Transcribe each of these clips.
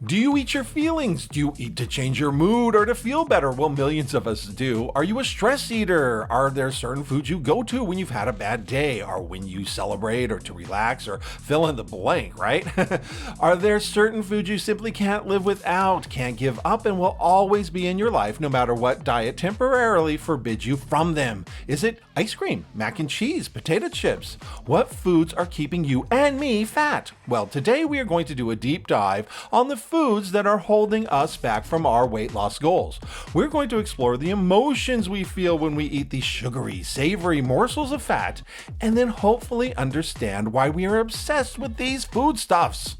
Do you eat your feelings? Do you eat to change your mood or to feel better? Well, millions of us do. Are you a stress eater? Are there certain foods you go to when you've had a bad day, or when you celebrate, or to relax, or fill in the blank, right? Are there certain foods you simply can't live without, can't give up, and will always be in your life no matter what diet temporarily forbids you from them? Is it ice cream, mac and cheese, potato chips? What foods are keeping you and me fat? Well, today we are going to do a deep dive on the foods that are holding us back from our weight loss goals. We're going to explore the emotions we feel when we eat these sugary, savory morsels of fat, and then hopefully understand why we are obsessed with these foodstuffs.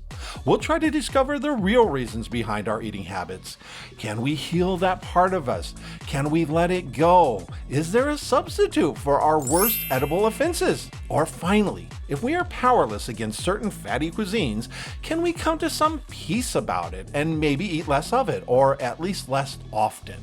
We'll try to discover the real reasons behind our eating habits. Can we heal that part of us? Can we let it go? Is there a substitute for our worst edible offenses? Or finally, if we are powerless against certain fatty cuisines, can we come to some peace about it and maybe eat less of it, or at least less often?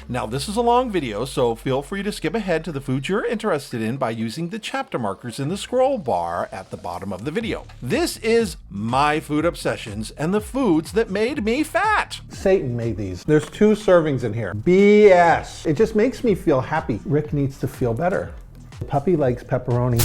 Now, this is a long video, so feel free to skip ahead to the foods you're interested in by using the chapter markers in the scroll bar at the bottom of the video. This is my food obsessions and the foods that made me fat. Satan made these. There's 2 servings in here. BS. It just makes me feel happy. Rick needs to feel better. The puppy likes pepperoni.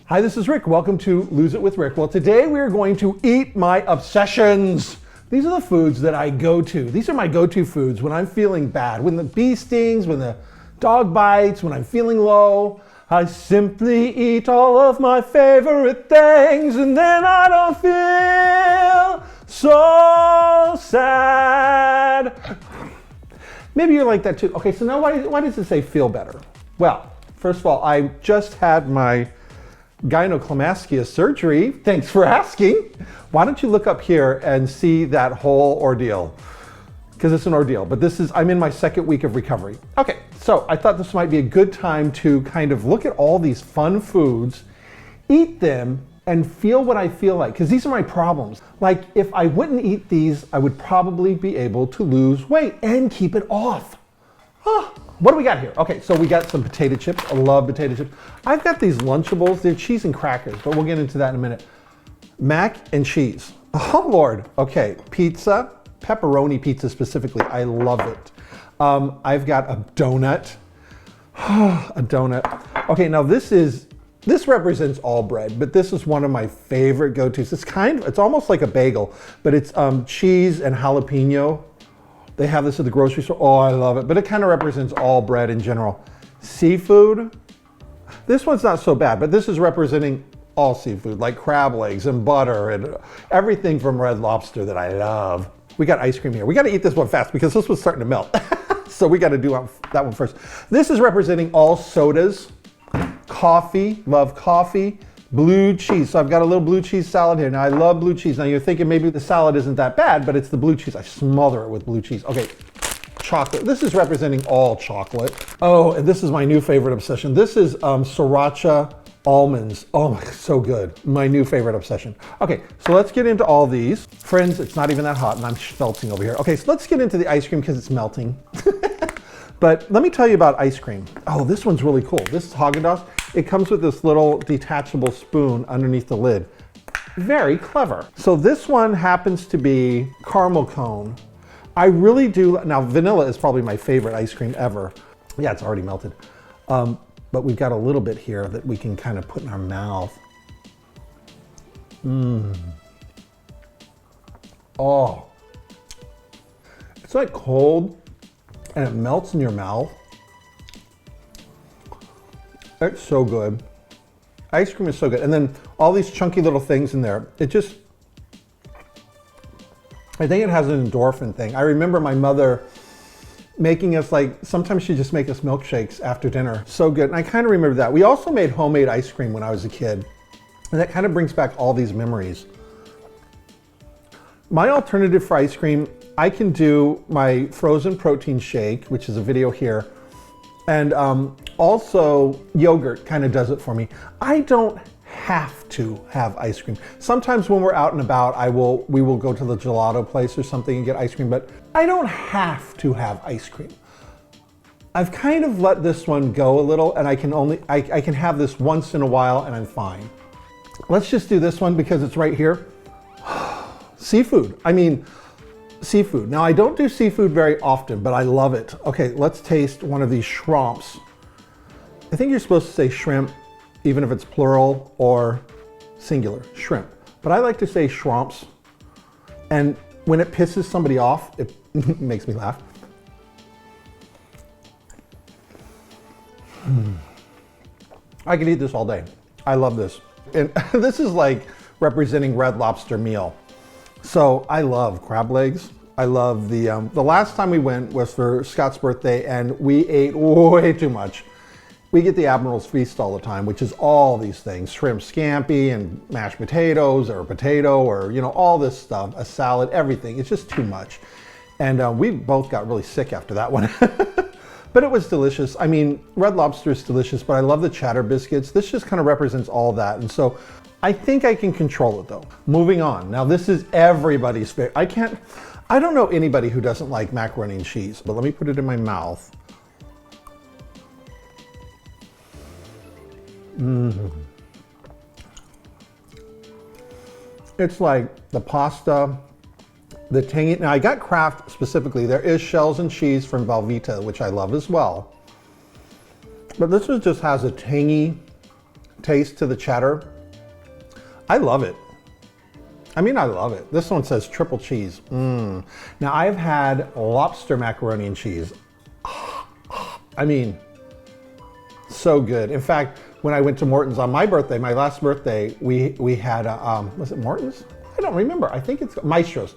Hi, this is Rick. Welcome to Lose It with Rick. Well, today we're going to eat my obsessions. These are the foods that I go to. These are my go-to foods when I'm feeling bad. When the bee stings, when the dog bites, when I'm feeling low. I simply eat all of my favorite things and then I don't feel so sad. Maybe you're like that too. Okay, so now why does it say feel better? Well, first of all, I just had my Gynecomastia surgery. Thanks for asking. Why don't you look up here and see that whole ordeal? Because it's an ordeal, but I'm in my 2nd week of recovery. Okay, so I thought this might be a good time to kind of look at all these fun foods, eat them, and feel what I feel like, because these are my problems. Like, if I wouldn't eat these, I would probably be able to lose weight and keep it off. What do we got here? Okay, so we got some potato chips. I love potato chips. I've got these Lunchables. They're cheese and crackers, but we'll get into that in a minute. Mac and cheese. Oh, Lord. Okay, pizza, pepperoni pizza specifically. I love it. I've got a donut. A donut. Okay, now this represents all bread, but this is one of my favorite go-tos. It's almost like a bagel, but it's cheese and jalapeno. They have this at the grocery store. Oh, I love it. But it kind of represents all bread in general. Seafood. This one's not so bad, but this is representing all seafood, like crab legs and butter and everything from Red Lobster that I love. We got ice cream here. We got to eat this one fast because this one's starting to melt. So we got to do that one first. This is representing all sodas. Coffee. Love coffee. Blue cheese. So I've got a little blue cheese salad here. Now I love blue cheese. Now you're thinking maybe the salad isn't that bad, but it's the blue cheese. I smother it with blue cheese. Okay, chocolate. This is representing all chocolate. Oh, and this is my new favorite obsession. This is sriracha almonds. Oh my, so good. My new favorite obsession. Okay, so let's get into all these. Friends, it's not even that hot and I'm schmelzing over here. Okay, so let's get into the ice cream because it's melting. But let me tell you about ice cream. Oh, this one's really cool. This is Haagen-Dazs. It comes with this little detachable spoon underneath the lid. Very clever. So this one happens to be caramel cone. I really do, now vanilla is probably my favorite ice cream ever. Yeah, it's already melted. But we've got a little bit here that we can kind of put in our mouth. Oh. It's like cold and it melts in your mouth. It's so good. Ice cream is so good. And then all these chunky little things in there. I think it has an endorphin thing. I remember my mother making us sometimes she'd just make us milkshakes after dinner. So good. And I kind of remember that. We also made homemade ice cream when I was a kid. And that kind of brings back all these memories. My alternative for ice cream, I can do my frozen protein shake, which is a video here. And also yogurt kind of does it for me. I don't have to have ice cream. Sometimes when we're out and about, we will go to the gelato place or something and get ice cream, but I don't have to have ice cream. I've kind of let this one go a little and I can have this once in a while and I'm fine. Let's just do this one because it's right here. Seafood. I mean, seafood. Now, I don't do seafood very often, but I love it. Okay, let's taste one of these shrimps. I think you're supposed to say shrimp, even if it's plural or singular, shrimp. But I like to say shrimps. And when it pisses somebody off, it makes me laugh. I could eat this all day. I love this. And this is like representing Red Lobster meal. So I love crab legs. I love the last time we went was for Scott's birthday and we ate way too much. We get the Admiral's Feast all the time, which is all these things, shrimp scampi and mashed potatoes or potato or, you know, all this stuff, a salad, everything. It's just too much. And we both got really sick after that one. But it was delicious. I mean, Red Lobster is delicious, but I love the cheddar biscuits. This just kind of represents all that. And so I think I can control it though. Moving on. Now this is everybody's favorite. I don't know anybody who doesn't like macaroni and cheese, but let me put it in my mouth. It's like the pasta, the tangy. Now I got Kraft specifically. There is shells and cheese from Velveeta, which I love as well. But this one just has a tangy taste to the cheddar. I love it. I mean, I love it. This one says triple cheese. Now I've had lobster macaroni and cheese. I mean, so good. In fact, when I went to Morton's on my birthday, my last birthday, we had, was it Morton's? I don't remember. I think it's Maestro's.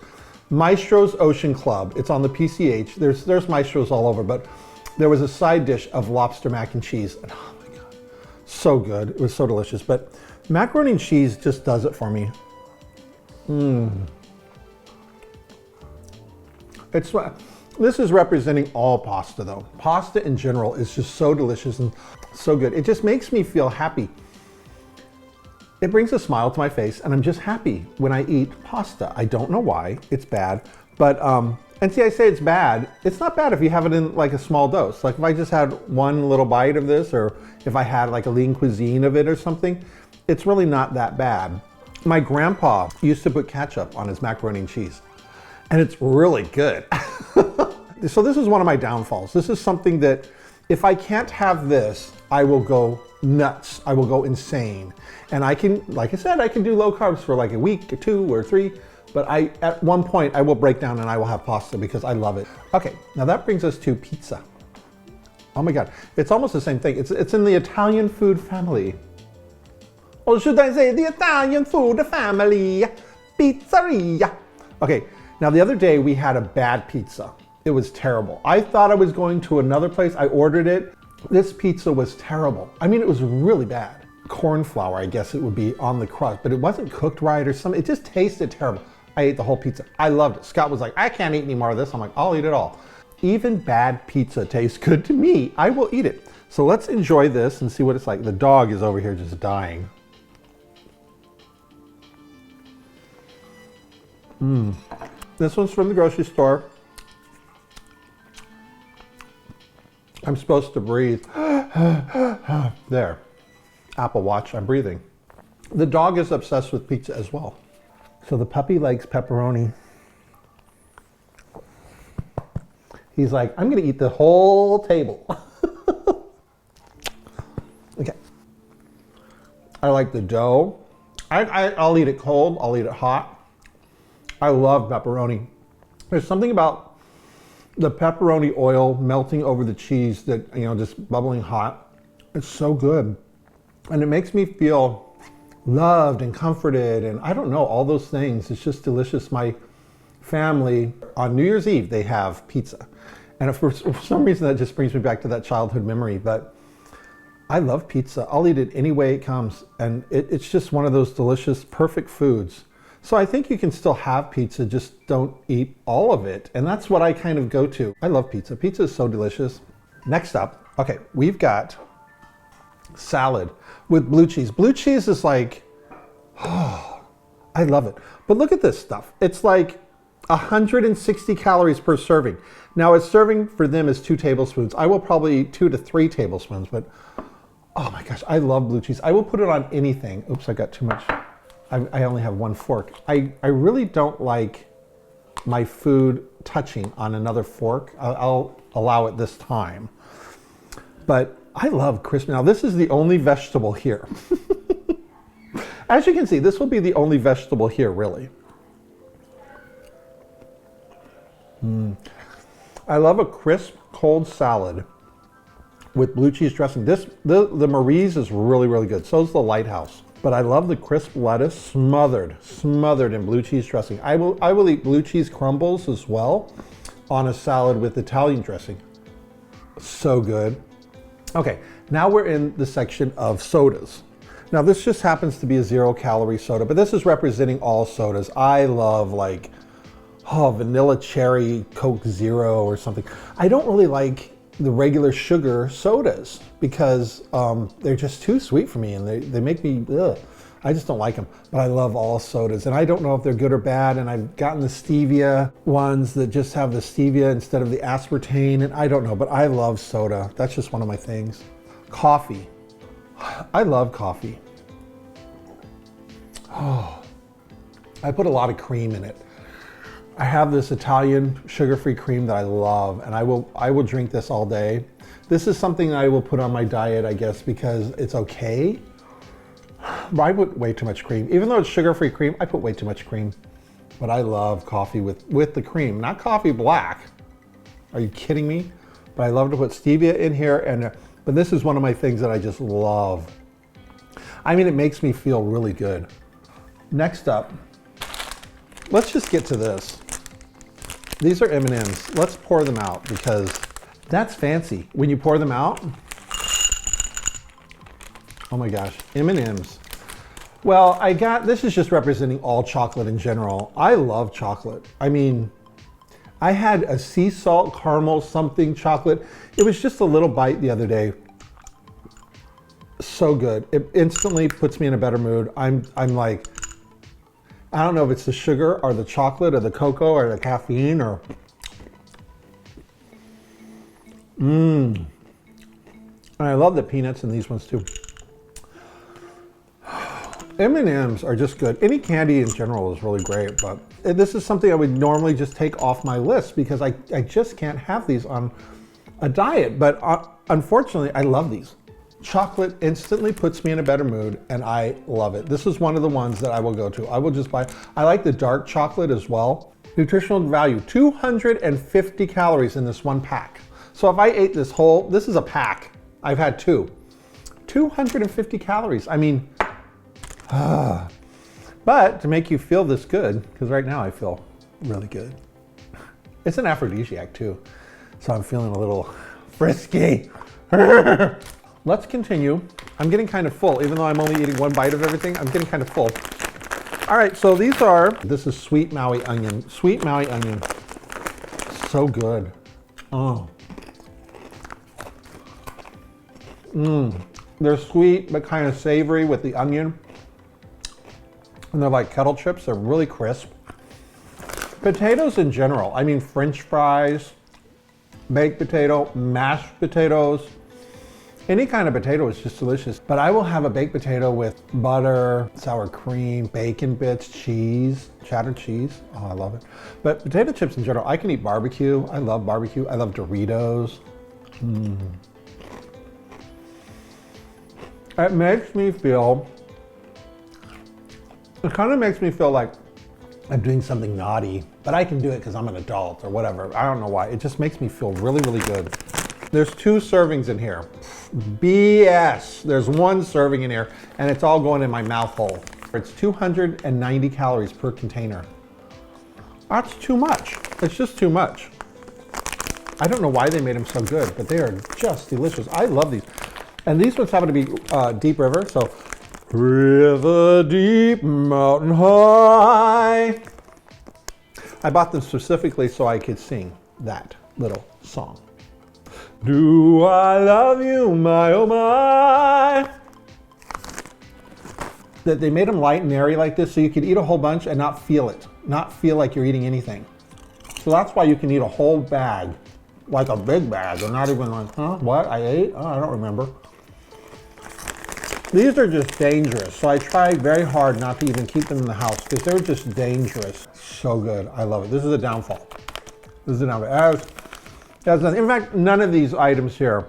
Maestro's Ocean Club. It's on the PCH. There's Maestro's all over, but there was a side dish of lobster mac and cheese. And oh my God, so good. It was so delicious. But macaroni and cheese just does it for me. This is representing all pasta though. Pasta in general is just so delicious and so good. It just makes me feel happy. It brings a smile to my face and I'm just happy when I eat pasta. I don't know why, it's bad. But, and see, I say it's bad. It's not bad if you have it in like a small dose. Like if I just had one little bite of this, or if I had like a lean cuisine of it or something, it's really not that bad. My grandpa used to put ketchup on his macaroni and cheese, and it's really good. So this is one of my downfalls. This is something that if I can't have this, I will go nuts. I will go insane. And I can, like I said, I can do low carbs for like a week or 2 or 3, but at one point I will break down and I will have pasta because I love it. Okay, now that brings us to pizza. Oh my God, it's almost the same thing. It's in the Italian food family. Or should I say the Italian food family, pizzeria. Okay, now the other day we had a bad pizza. It was terrible. I thought I was going to another place. I ordered it. This pizza was terrible. I mean, it was really bad. Corn flour, I guess it would be on the crust, but it wasn't cooked right or something. It just tasted terrible. I ate the whole pizza. I loved it. Scott was like, I can't eat any more of this. I'm like, I'll eat it all. Even bad pizza tastes good to me. I will eat it. So let's enjoy this and see what it's like. The dog is over here just dying. This one's from the grocery store. I'm supposed to breathe. There. Apple Watch, I'm breathing. The dog is obsessed with pizza as well. So the puppy likes pepperoni. He's like, I'm gonna eat the whole table. Okay. I like the dough. I'll eat it cold, I'll eat it hot. I love pepperoni. There's something about the pepperoni oil melting over the cheese that, you know, just bubbling hot. It's so good. And it makes me feel loved and comforted and I don't know, all those things. It's just delicious. My family, on New Year's Eve, they have pizza. And for some reason that just brings me back to that childhood memory, but I love pizza. I'll eat it any way it comes. And it's just one of those delicious, perfect foods. So I think you can still have pizza, just don't eat all of it. And that's what I kind of go to. I love pizza. Pizza is so delicious. Next up, okay, we've got salad with blue cheese. Blue cheese is like, oh, I love it. But look at this stuff. It's like 160 calories per serving. Now a serving for them is 2 tablespoons. I will probably eat 2 to 3 tablespoons, but oh my gosh, I love blue cheese. I will put it on anything. Oops, I got too much I only have one fork. I really don't like my food touching on another fork. I'll allow it this time. But I love crisp. Now this is the only vegetable here. As you can see, this will be the only vegetable here, really. I love a crisp, cold salad with blue cheese dressing. The Marie's is really, really good. So is the Lighthouse. But I love the crisp lettuce smothered in blue cheese dressing. I will eat blue cheese crumbles as well on a salad with Italian dressing. So good. Okay, now we're in the section of sodas. Now this just happens to be a 0-calorie soda, but this is representing all sodas. I love like, vanilla cherry Coke Zero or something. I don't really like the regular sugar sodas because they're just too sweet for me, and they make me, ugh. I just don't like them, but I love all sodas. And I don't know if they're good or bad, and I've gotten the stevia ones that just have the stevia instead of the aspartame, and I don't know, but I love soda. That's just one of my things. Coffee. I love coffee. Oh, I put a lot of cream in it. I have this Italian sugar-free cream that I love, and I will drink this all day. This is something I will put on my diet, I guess, because it's okay. But I put way too much cream. Even though it's sugar-free cream, I put way too much cream. But I love coffee with the cream, not coffee black. Are you kidding me? But I love to put stevia in here, but this is one of my things that I just love. I mean, it makes me feel really good. Next up, let's just get to this. These are M&Ms. Let's pour them out because that's fancy. When you pour them out, oh my gosh, M&Ms. Well, this is just representing all chocolate in general. I love chocolate. I mean, I had a sea salt caramel something chocolate. It was just a little bite the other day. So good. It instantly puts me in a better mood. I'm like, I don't know if it's the sugar or the chocolate or the cocoa or the caffeine or... And I love the peanuts in these ones too. M&Ms are just good. Any candy in general is really great, but this is something I would normally just take off my list because I just can't have these on a diet. But unfortunately, I love these. Chocolate instantly puts me in a better mood, and I love it. This is one of the ones that I will go to. I will just buy. I like the dark chocolate as well. Nutritional value, 250 calories in this one pack. So if I ate this is a pack. I've had two. 250 calories. I mean, but to make you feel this good, because right now I feel really good. It's an aphrodisiac too, so I'm feeling a little frisky. Let's continue. I'm getting kind of full, even though I'm only eating one bite of everything, I'm getting kind of full. All right, so this is sweet Maui onion. Sweet Maui onion, so good. Oh. They're sweet, but kind of savory with the onion. And they're like kettle chips, they're really crisp. Potatoes in general, I mean French fries, baked potato, mashed potatoes, any kind of potato is just delicious. But I will have a baked potato with butter, sour cream, bacon bits, cheese, cheddar cheese. Oh, I love it. But potato chips in general, I can eat barbecue. I love barbecue. I love Doritos. It makes me feel, it kind of makes me feel like I'm doing something naughty, but I can do it because I'm an adult or whatever. I don't know why. It just makes me feel really, really good. There's 2 servings in here. BS. There's 1 serving in here, and it's all going in my mouth hole. It's 290 calories per container. That's too much. It's just too much. I don't know why they made them so good, but they are just delicious. I love these. And these ones happen to be Deep River, so river deep, mountain high. I bought them specifically so I could sing that little song. Do I love you, my oh my? That they made them light and airy like this so you could eat a whole bunch and not feel it. Not feel like you're eating anything. So that's why you can eat a whole bag, like a big bag, and not even like, huh, what, I ate? Oh, I don't remember. These are just dangerous. So I tried very hard not to even keep them in the house because they're just dangerous. So good. I love it. This is a downfall. This is a downfall. In fact, none of these items here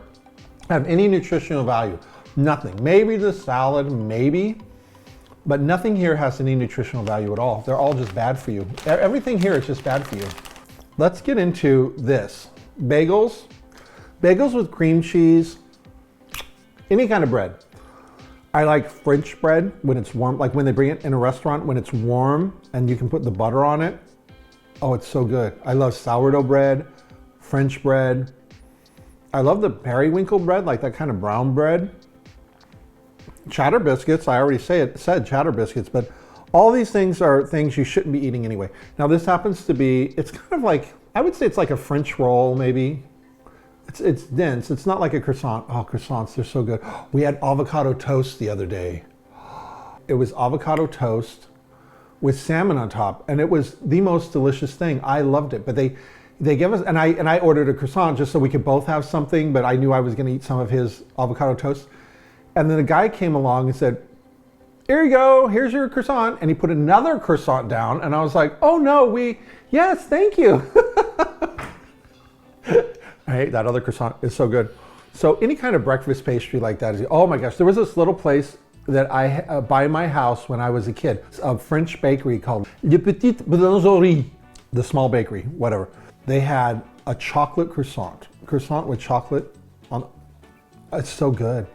have any nutritional value. Nothing. Maybe the salad, maybe, but nothing here has any nutritional value at all. They're all just bad for you. Everything here is just bad for you. Let's get into this. Bagels. Bagels with cream cheese. Any kind of bread. I like French bread when it's warm, like when they bring it in a restaurant, when it's warm and you can put the butter on it. Oh, it's so good. I love sourdough bread, French bread. I love the periwinkle bread, like that kind of brown bread. Cheddar biscuits, I already said cheddar biscuits, but all these things are things you shouldn't be eating anyway. Now this happens to be, it's kind of like, I would say it's like a French roll maybe. It's dense. It's not like a croissant. Oh, croissants, they're so good. We had avocado toast the other day. It was avocado toast with salmon on top, and it was the most delicious thing. I loved it. But they give us, and I ordered a croissant just so we could both have something, but I knew I was going to eat some of his avocado toast. And then the guy came along and said, "Here you go, here's your croissant." And he put another croissant down, and I was like, "Oh no, yes, thank you." I ate that other croissant. It's so good. So any kind of breakfast pastry like that is, oh my gosh. There was this little place that I by my house when I was a kid, a French bakery called Le Petit Boulangerie, the small bakery, whatever. They had a chocolate croissant with chocolate on. It's so good.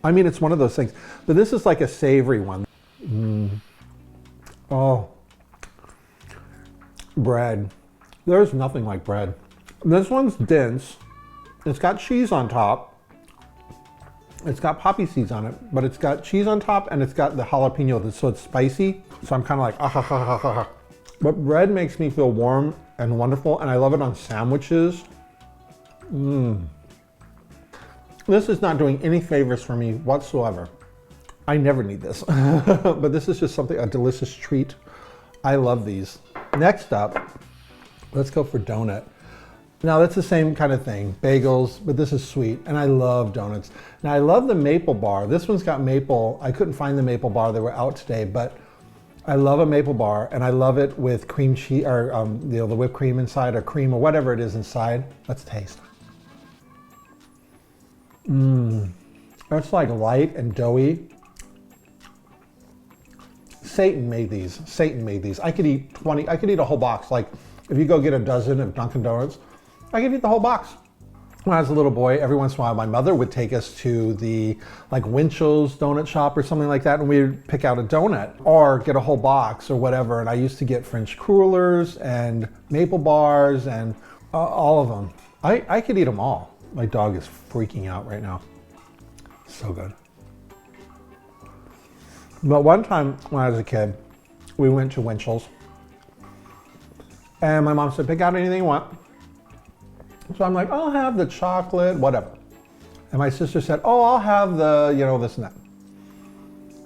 I mean, it's one of those things, but this is like a savory one. Oh, bread. There's nothing like bread. This one's dense. It's got cheese on top. It's got poppy seeds on it, but it's got cheese on top and it's got the jalapeno, so it's spicy. So I'm kind of like, ah, ha, ha, ha, ha. But bread makes me feel warm and wonderful, and I love it on sandwiches. This is not doing any favors for me whatsoever. I never need this, but this is just something, a delicious treat. I love these. Next up, let's go for donut. Now that's the same kind of thing, bagels, but this is sweet, and I love donuts. Now I love the maple bar. This one's got maple. I couldn't find the maple bar, they were out today, but I love a maple bar, and I love it with cream cheese, or the whipped cream inside, or cream, or whatever it is inside. Let's taste. It's like light and doughy. Satan made these. Satan made these. I could eat 20, I could eat a whole box. Like if you go get a dozen of Dunkin' Donuts, I could eat the whole box. When I was a little boy, every once in a while, my mother would take us to the like Winchell's donut shop or something like that, and we'd pick out a donut or get a whole box or whatever. And I used to get French crullers and maple bars and all of them. I could eat them all. My dog is freaking out right now. So good. But one time when I was a kid, we went to Winchell's, and my mom said, "Pick out anything you want." So I'm like, "I'll have the chocolate, whatever." And my sister said, "Oh, I'll have the, this and that."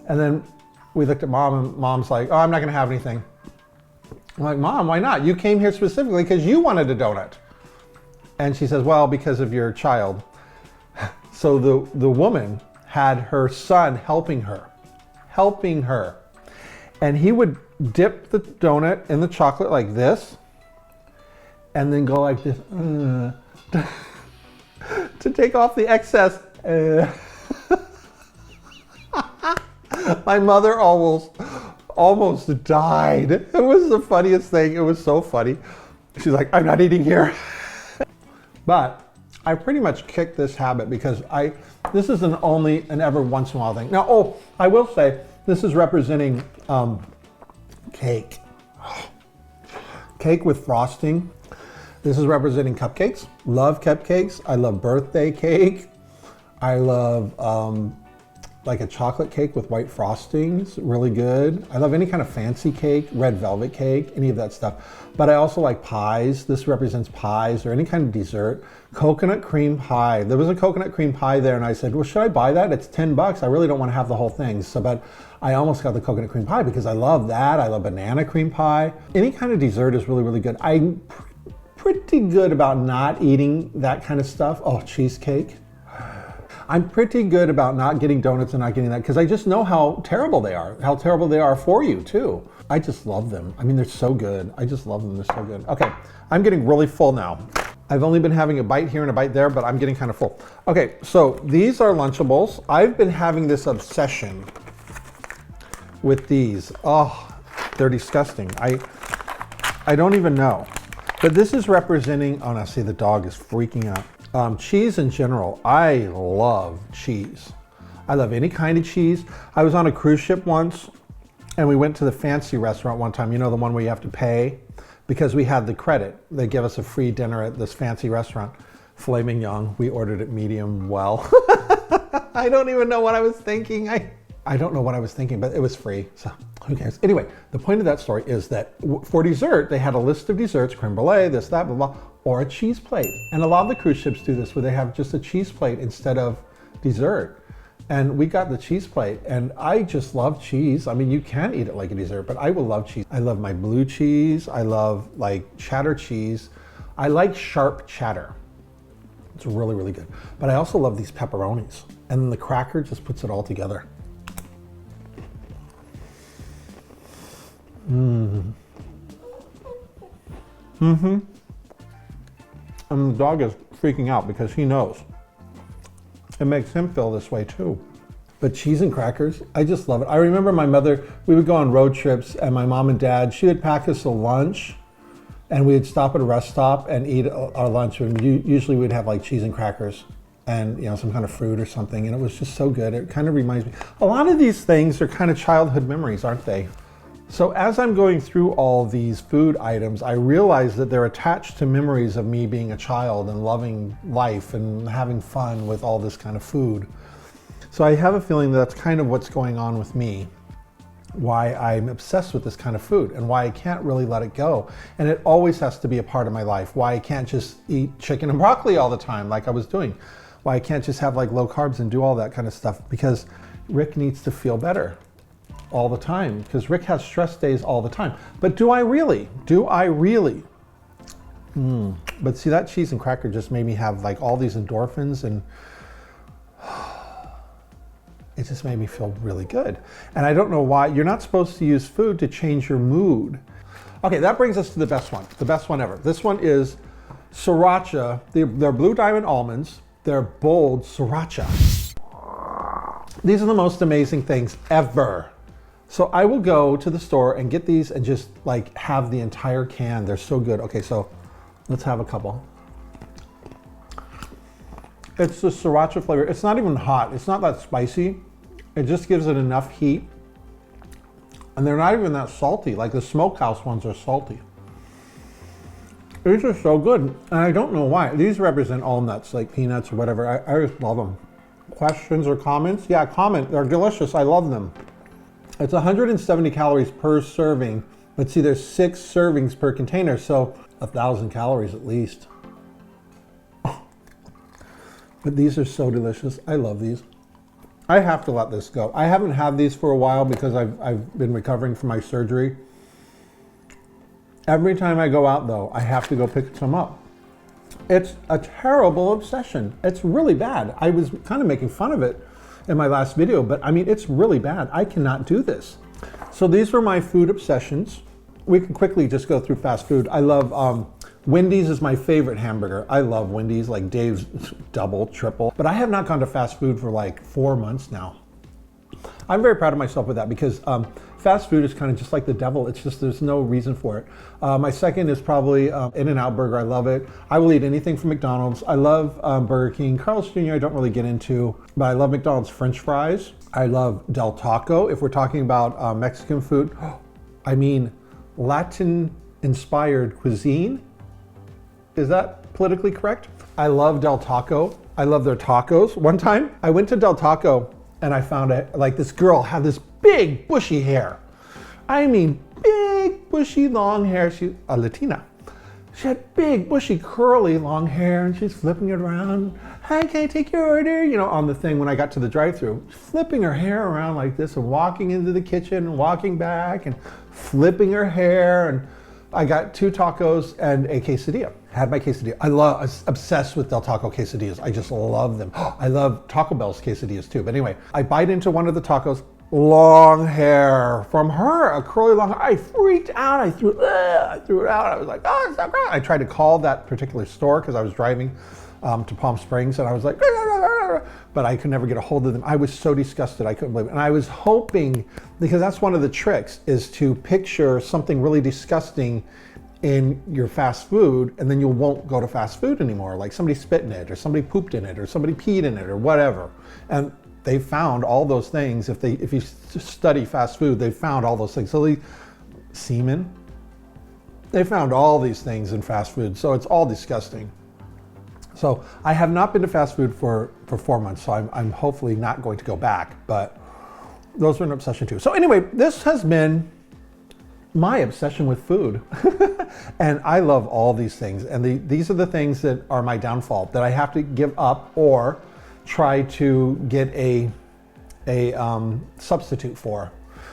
And then we looked at mom, and mom's like, "Oh, I'm not gonna have anything." I'm like, "Mom, why not? You came here specifically because you wanted a donut." And she says, "Well, because of your child." So the woman had her son helping her. And he would dip the donut in the chocolate like this, and then go like this to take off the excess. My mother almost died. It was the funniest thing. It was so funny. She's like, "I'm not eating here." But I pretty much kicked this habit because this is an only and ever once in a while thing. Now, I will say this is representing cake. Cake with frosting. This is representing cupcakes. Love cupcakes. I love birthday cake. I love like a chocolate cake with white frostings, really good. I love any kind of fancy cake, red velvet cake, any of that stuff. But I also like pies. This represents pies or any kind of dessert. Coconut cream pie. There was a coconut cream pie there, and I said, "Well, should I buy that? It's $10. I really don't want to have the whole thing." So, but I almost got the coconut cream pie because I love that. I love banana cream pie. Any kind of dessert is really, really good. I'm pretty good about not eating that kind of stuff. Oh, cheesecake. I'm pretty good about not getting donuts and not getting that because I just know how terrible they are for you too. I just love them. I mean, they're so good. I just love them. They're so good. Okay, I'm getting really full now. I've only been having a bite here and a bite there, but I'm getting kind of full. Okay, so these are Lunchables. I've been having this obsession with these. Oh, they're disgusting. I don't even know. But this is representing, oh, now see the dog is freaking out. Cheese in general. I love cheese. I love any kind of cheese. I was on a cruise ship once and we went to the fancy restaurant one time. You know, the one where you have to pay because we had the credit. They give us a free dinner at this fancy restaurant. Filet mignon, we ordered it medium well. I don't even know what I was thinking. I don't know what I was thinking, but it was free, so who cares? Anyway, the point of that story is that for dessert, they had a list of desserts, creme brulee, this, that, blah, blah, or a cheese plate. And a lot of the cruise ships do this where they have just a cheese plate instead of dessert. And we got the cheese plate, and I just love cheese. I mean, you can eat it like a dessert, but I will love cheese. I love my blue cheese. I love like cheddar cheese. I like sharp cheddar. It's really, really good. But I also love these pepperonis. And then the cracker just puts it all together. And the dog is freaking out because he knows. It makes him feel this way too. But cheese and crackers, I just love it. I remember my mother, we would go on road trips and my mom and dad, she would pack us a lunch and we'd stop at a rest stop and eat our lunch. And usually we'd have like cheese and crackers and some kind of fruit or something. And it was just so good. It kind of reminds me, a lot of these things are kind of childhood memories, aren't they? So as I'm going through all these food items, I realize that they're attached to memories of me being a child and loving life and having fun with all this kind of food. So I have a feeling that's kind of what's going on with me, why I'm obsessed with this kind of food and why I can't really let it go. And it always has to be a part of my life, why I can't just eat chicken and broccoli all the time like I was doing, why I can't just have like low carbs and do all that kind of stuff, because Rick needs to feel better all the time, because Rick has stress days all the time. But do I really? But see, that cheese and cracker just made me have like all these endorphins, and it just made me feel really good. And I don't know why. You're not supposed to use food to change your mood. Okay, that brings us to the best one ever. This one is sriracha. They're Blue Diamond almonds. They're bold sriracha. These are the most amazing things ever. So I will go to the store and get these and just like have the entire can. They're so good. Okay, so let's have a couple. It's the sriracha flavor. It's not even hot. It's not that spicy. It just gives it enough heat. And they're not even that salty. Like the smokehouse ones are salty. These are so good. And I don't know why. These represent all nuts, like peanuts or whatever. I just love them. Questions or comments? Yeah, comment. They're delicious. I love them. It's 170 calories per serving, but see, there's 6 servings per container, so 1,000 calories at least. But these are so delicious. I love these. I have to let this go. I haven't had these for a while because I've been recovering from my surgery. Every time I go out though, I have to go pick some up. It's a terrible obsession. It's really bad. I was kind of making fun of it in my last video, but I mean, it's really bad. I cannot do this. So these were my food obsessions. We can quickly just go through fast food. I love, Wendy's is my favorite hamburger. I love Wendy's, like Dave's double, triple, but I have not gone to fast food for like 4 months now. I'm very proud of myself with that because fast food is kind of just like the devil. It's just, there's no reason for it. My second is probably In-N-Out Burger. I love it. I will eat anything from McDonald's. I love Burger King. Carl's Jr. I don't really get into, but I love McDonald's French fries. I love Del Taco. If we're talking about Mexican food, I mean, Latin-inspired cuisine. Is that politically correct? I love Del Taco. I love their tacos. One time I went to Del Taco and I found like this girl had this big bushy hair. I mean, big bushy long hair. She's a Latina. She had big bushy curly long hair and she's flipping it around. Hi, can I take your order? You know, on the thing when I got to the drive-thru, flipping her hair around like this and walking into the kitchen and walking back and flipping her hair. And I got 2 tacos and a quesadilla. Had my quesadilla. I was obsessed with Del Taco quesadillas. I just love them. I love Taco Bell's quesadillas too. But anyway, I bite into one of the tacos. Long hair from her, a curly long hair. I freaked out. I threw it out. I was like, oh, it's so gross. I tried to call that particular store because I was driving to Palm Springs, and I was like, but I could never get a hold of them. I was so disgusted, I couldn't believe it. And I was hoping, because that's one of the tricks, is to picture something really disgusting in your fast food, and then you won't go to fast food anymore. Like somebody spit in it, or somebody pooped in it, or somebody peed in it, or whatever. And they found all those things. If you study fast food, they found all those things. So semen, they found all these things in fast food. So it's all disgusting. So I have not been to fast food for 4 months, so I'm hopefully not going to go back, but those are an obsession too. So anyway, this has been my obsession with food. And I love all these things. And these are the things that are my downfall, that I have to give up or try to get a substitute for.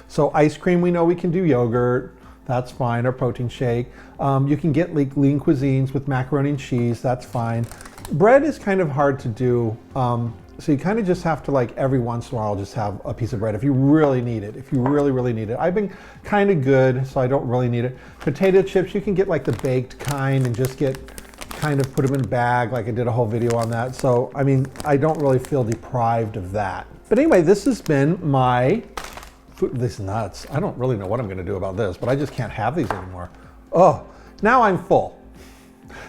So ice cream, we know we can do yogurt. That's fine, or protein shake. You can get like lean cuisines with macaroni and cheese, that's fine. Bread is kind of hard to do, so you kind of just have to, like, every once in a while just have a piece of bread if you really need it, if you really, really need it. I've been kind of good, so I don't really need it. Potato chips, you can get like the baked kind and just kind of put them in a bag, like I did a whole video on that. So, I mean, I don't really feel deprived of that. But anyway, this has been my food. These nuts. I don't really know what I'm going to do about this, but I just can't have these anymore. Oh, now I'm full.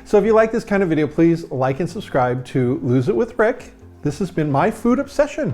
So if you like this kind of video, please like and subscribe to Lose It with Rick. This has been my food obsession.